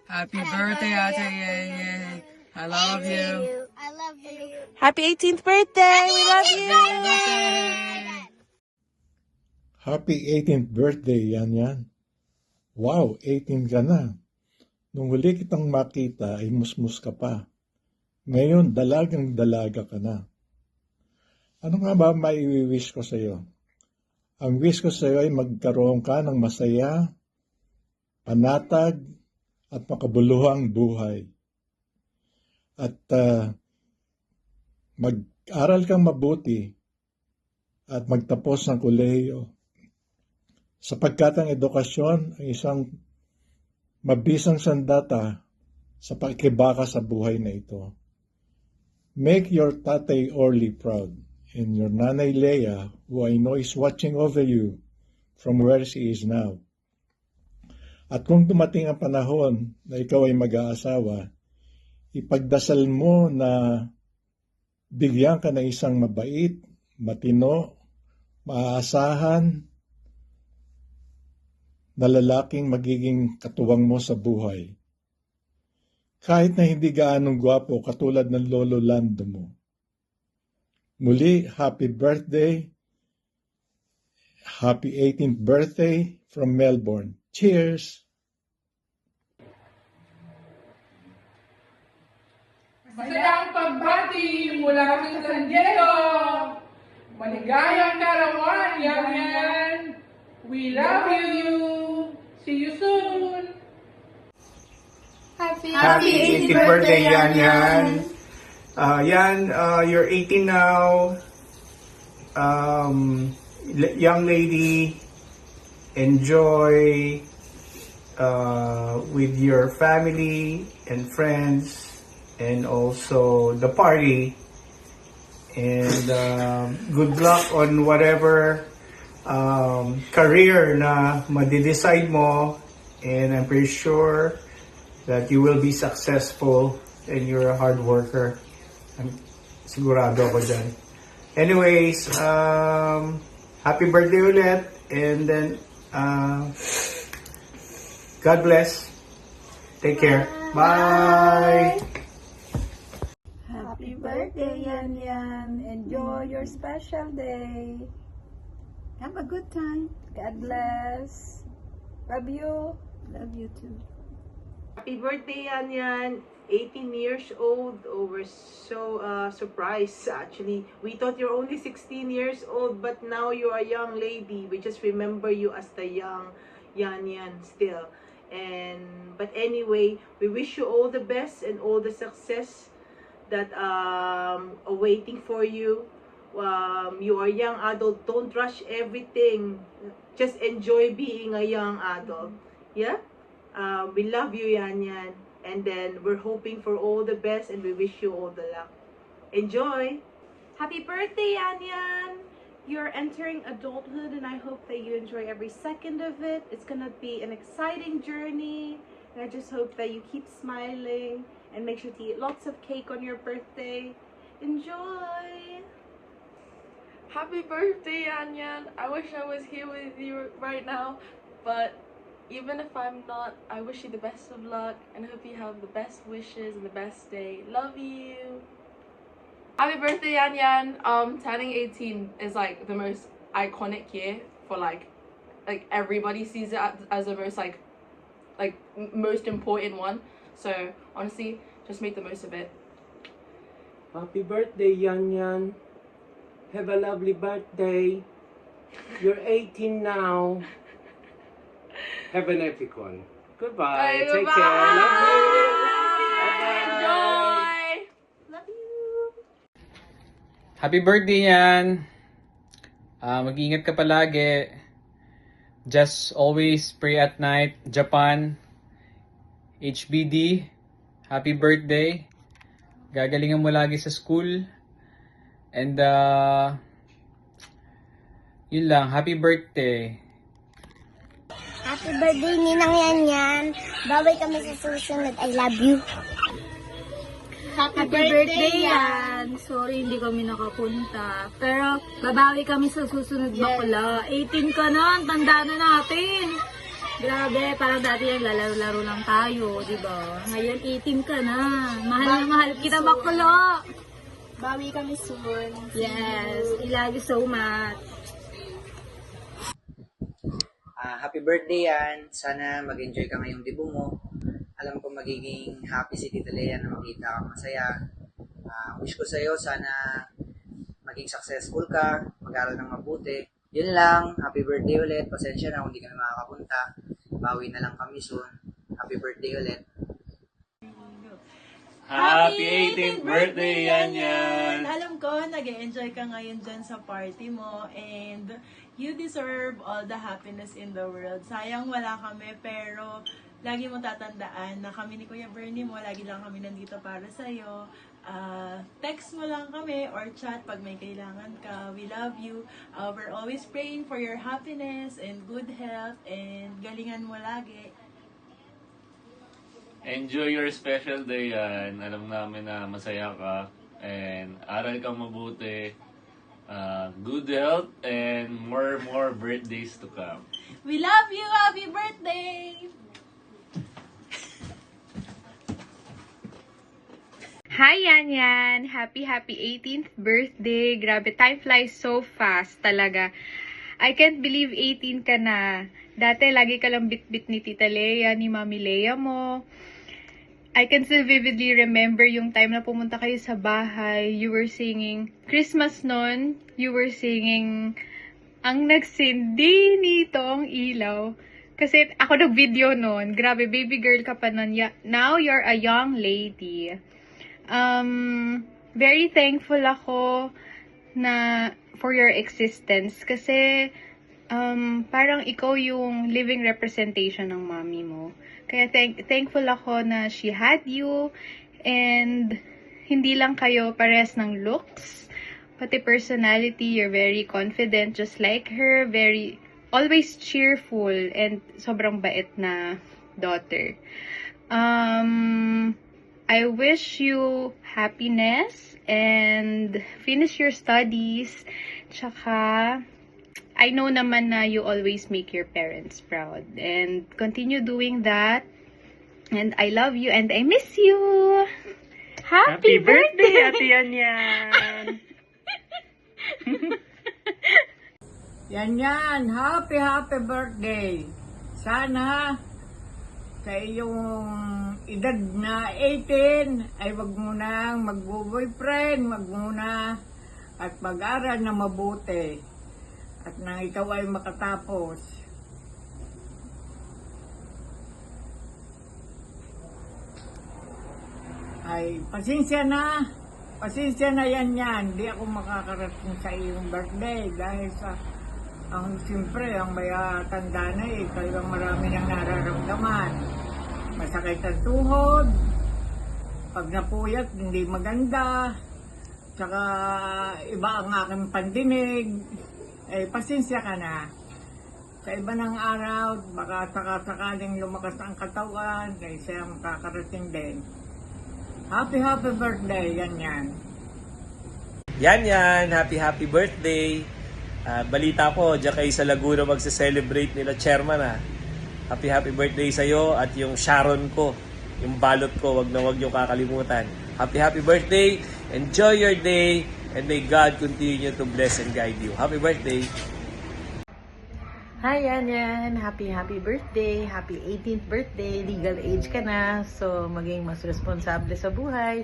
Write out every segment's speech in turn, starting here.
Happy birthday, Ate Yang Yang. I love you. I love you. Happy 18th birthday! We love you! Happy 18th birthday, Yan Yan. Wow, 18 ka na. Nung huli kitang makita ay musmus ka pa. Ngayon, dalagang dalaga ka na. Ano nga ba maiwi-wish ko sa iyo? Ang wish ko sa iyo ay magkaroon ka ng masaya, panatag, at makabuluhang buhay. At mag-aral kang mabuti at magtapos ng kolehiyo. Sapagkat ang edukasyon ay isang mabisang sandata sa pakikibaka sa buhay na ito. Make your Tatay Orly proud and your Nanay Leia, who I know is watching over you from where she is now. At kung dumating ang panahon na ikaw ay mag-aasawa, ipagdasal mo na bigyan ka ng isang mabait, matino, maaasahan, na lalaking magiging katuwang mo sa buhay. Kahit na hindi gaanong gwapo katulad ng Lolo Lando mo. Muli, happy birthday. Happy 18th birthday from Melbourne. Cheers! Masayang pagbati mula sa San Diego. Maligayang karawan, Yang Yang. We love you. See you soon. Happy 18th birthday, Yan Yan. Yan, you're 18 now. Young lady, enjoy with your family and friends, and also the party. And good luck on whatever career na madidecide mo. And I'm pretty sure that you will be successful and you're a hard worker. I'm sigurado ako dyan. Anyways, happy birthday ulit. And then, God bless. Take care. Bye! Happy birthday, Yan Yan. Enjoy your special day. Have a good time. God bless. Love you. Love you too. Happy birthday, Yan Yan. 18 years old. Oh, we're so surprised, actually. We thought you're only 16 years old, but now you're a young lady. We just remember you as the young Yan Yan still. But anyway, we wish you all the best and all the success that awaiting for you. You are a young adult. Don't rush everything. Just enjoy being a young adult. Yeah? We love you, Yan Yan. And then we're hoping for all the best and we wish you all the luck. Enjoy! Happy birthday, Yan Yan! You're entering adulthood and I hope that you enjoy every second of it. It's gonna be an exciting journey. And I just hope that you keep smiling and make sure to eat lots of cake on your birthday. Enjoy! Happy birthday, Yan Yan. I wish I was here with you right now, but even if I'm not, I wish you the best of luck and hope you have the best wishes and the best day. Love you. Happy birthday, Yan Yan. Turning 18 is like the most iconic year for like everybody sees it as the most most important one. So honestly, just make the most of it. Happy birthday, Yan Yan. Have a lovely birthday. You're 18 now. Have an epic one. Goodbye. Take care. Love you. Bye-bye. Enjoy. Love you! Happy birthday, Yan. Mag-ingat ka palagi. Just always pray at night. Japan. HBD. Happy birthday. Gagalingan mo lagi sa school. And yun lang. Happy birthday. Happy birthday, Ninang Yan Yan. Baway kami sa susunod. I love you. Happy birthday, Yan! Sorry, hindi kami nakapunta. Pero, babawi kami sa susunod na pala. 18 ka na, tanda na natin. Grabe, parang dati yung lalaro-laro lang tayo, di ba? Ngayon 18 ka na. Mahal na mahal kita, baklo. Bawi kami soon. Yes, I love you so much. Happy birthday yan. Sana mag-enjoy ka ngayong debut mo. Alam ko magiging happy si Tita Lea na makita kang masaya. Wish ko sa'yo, sana maging successful ka, mag-aral ng mabuti. Yun lang, happy birthday ulit. Pasensya na kung di ka na makakapunta. Bawi na lang kami soon. Happy birthday ulit. Happy 18th birthday, Yan! Alam ko, nag-enjoy ka ngayon dyan sa party mo and you deserve all the happiness in the world. Sayang wala kami, pero lagi mo tatandaan na kami ni Kuya Bernie mo, lagi lang kami nandito para sa'yo. Text mo lang kami or chat pag may kailangan ka. We love you. We're always praying for your happiness and good health and galingan mo lagi. Enjoy your special day, Yan. Alam namin na masaya ka and aral kang mabuti. Good health and more birthdays to come. We love you! Happy birthday! Hi, Yan! Happy 18th birthday! Grabe, time flies so fast talaga. I can't believe 18 ka na. Dati, lagi ka lang bit-bit ni Tita Lea, ni Mami Lea mo. I can still vividly remember yung time na pumunta kayo sa bahay. You were singing Christmas noon. You were singing ang nagsindi nito ang ilaw. Kasi ako nag-video noon. Grabe, baby girl ka pa noon. Now, you're a young lady. Very thankful ako na for your existence kasi parang ikaw yung living representation ng mommy mo. Kaya thankful ako na she had you and hindi lang kayo pares ng looks, pati personality, you're very confident just like her, very always cheerful and sobrang bait na daughter. I wish you happiness and finish your studies. Tsaka, I know naman na you always make your parents proud. And continue doing that. And I love you and I miss you. Happy birthday, Ate Yan! Yan, happy birthday. Sana sa iyong edad na 18 ay wag mo nang mag-boyfriend, wag muna at mag-aral na mabuti at nang ikaw ay makatapos. Ay, pasensya na yan. Di ako makakarating sa iyong birthday dahil sa siyempre, ang may tanda na talagang marami nang nararamdaman. Masakit ang tuhod, pag napuyat, hindi maganda, tsaka iba ang aking pandinig. Pasensya ka na. Sa iba ng araw, baka sakaling lumakas ang katawan, siya makakarating din. Happy birthday, yan. Yan, happy birthday. Balita ko, diyan kayo sa Laguna magse-celebrate nila chairman. Happy birthday sa'yo at yung Sharon ko, yung balot ko, wag yung kakalimutan. Happy birthday, enjoy your day, and may God continue to bless and guide you. Happy birthday! Hi, Yan! Happy birthday! Happy 18th birthday! Legal age ka na, so maging mas responsable sa buhay.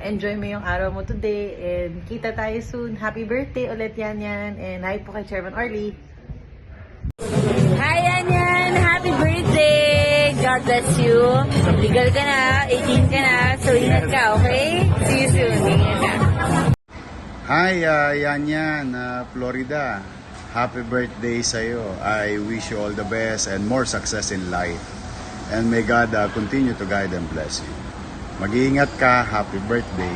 Enjoy mo yung araw mo today, and kita tayo soon. Happy birthday ulit, Yan! And hi po kay Chairman Orly. Hi, Yan! Happy birthday! God bless you. Legal ka na, 18 ka na, so ingat ka, okay? See you soon. Ingat ka. Hi, Yan, Florida. Happy birthday sa'yo. I wish you all the best and more success in life. And may God continue to guide and bless you. Mag-iingat ka. Happy birthday.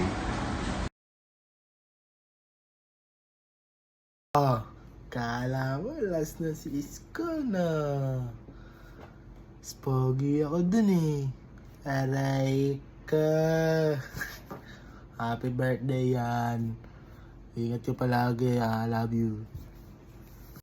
Kala mo, last na si Isko na. Spogy ako dun Aray ka. Happy birthday, Yan. Ingat ka palagi. I love you.